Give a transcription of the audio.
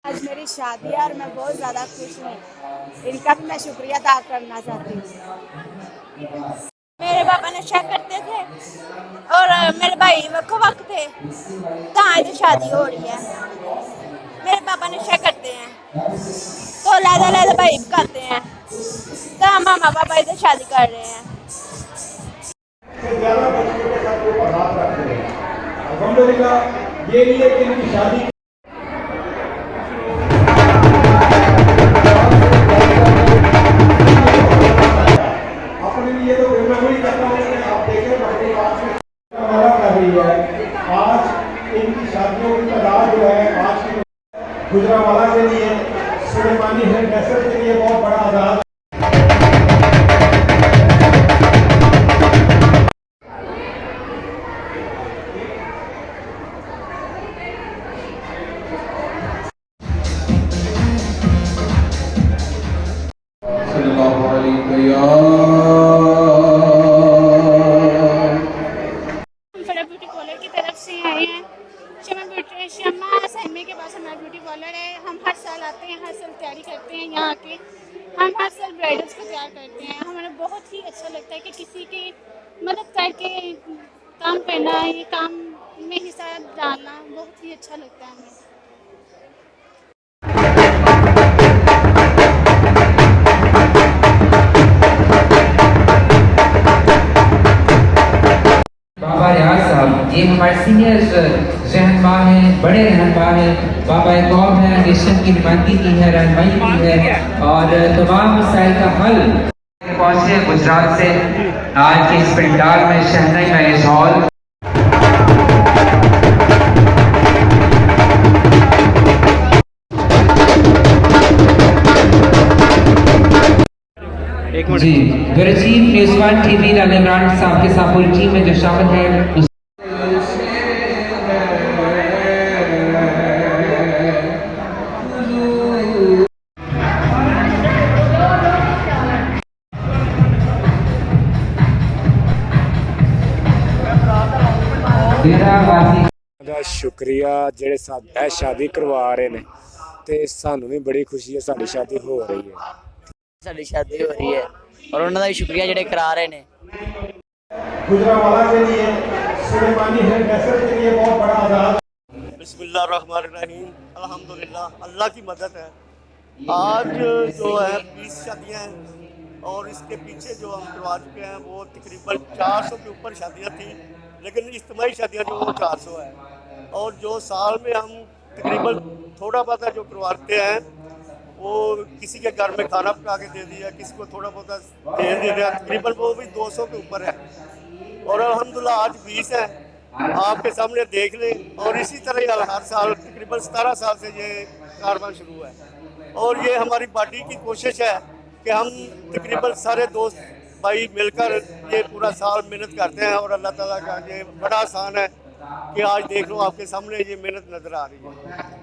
आज मेरी शादी है और मैं बहुत ज़्यादा खुश हूँ। इनका भी मैं शुक्रिया अदा करना चाहती हूँ। मेरे पापा नशा करते थे और मेरे भाई वक्त थे, कहाँ तो शादी हो रही है। मेरे पापा नशा करते हैं तो लादा लादा भाई भी करते हैं, तो मामा पापा इधर शादी कर रहे हैं। ये भी है कि इनकी शादी अपने लिए तो मेमोरी करता हूँ कि आप देखें कर रही है। आज इनकी शादियों की तादाद जो है आज की गुजरावाला के लिए, सुलेमानी हेयर ड्रेसर के लिए बहुत बड़ा आजाद। ब्यूटी पार्लर की तरफ से आए हैं। शमा सहमे के पास हमारा ब्यूटी पार्लर है। हम हर साल आते हैं, हर साल तैयारी करते हैं यहाँ आके। हम हर साल ब्राइडल्स को तैयार करते हैं। हमें बहुत ही अच्छा लगता है कि किसी की मदद करके काम करना, ये काम में हिस्सा डालना बहुत ही अच्छा लगता है हमें। बाबा रियाज साहब ये हमारे सीनियर रहनुमा हैं, बड़े रहनुमा हैं। बाबा कौम है, नेशन की नुमाइंदगी की है, रहनुमाई की है और तमाम मसाइल का हल पहुँचे गुजरात से। आज के इस पंडाल में शहनाई मैरिज हॉल जी गुरजीत न्यूज़ 1 टीवी इमरान साहब के साथ पूरी टीम में जो शामिल है। शुक्रिया जेड़े साथ शादी करवा रहे ने, ते सानू भी बड़ी खुशी है साडी शादी हो रही है। साडी शादी हो रही है और उन्होंने भी शुक्रिया जेड़े करा रहे ने। गुजरावाला के लिए, सुलेमानी हेयर ड्रेसर के लिए बहुत बड़ा आजाद। बिस्मिल्लाहिर्रहमानिर्रहीम, अल्हम्दुलिल्लाह, अल्लाह की मदद है। आज जो है 20 शादियाँ हैं और इसके पीछे जो हम करवा चुके हैं वो तकरीबन 400 के ऊपर शादियाँ थी, लेकिन इज्तिमाई शादियाँ जो वो 400 है। और जो साल में हम तकरीबन थोड़ा बहुत जो करवाते हैं वो किसी के घर में खाना पका के दे दिया, किसी को थोड़ा बहुत तेल दे दिया, तकरीबन वो भी 200 के ऊपर है। और अल्हम्दुलिल्लाह आज 20 है, आपके सामने देख लें। और इसी तरह हर साल तकरीबन 17 साल से ये कारवां शुरू है। और ये हमारी पार्टी की कोशिश है कि हम तकरीबन सारे दोस्त भाई मिलकर ये पूरा साल मेहनत करते हैं। और अल्लाह ताला का ये बड़ा आसान है कि आज देख लो आपके सामने ये मेहनत नज़र आ रही है।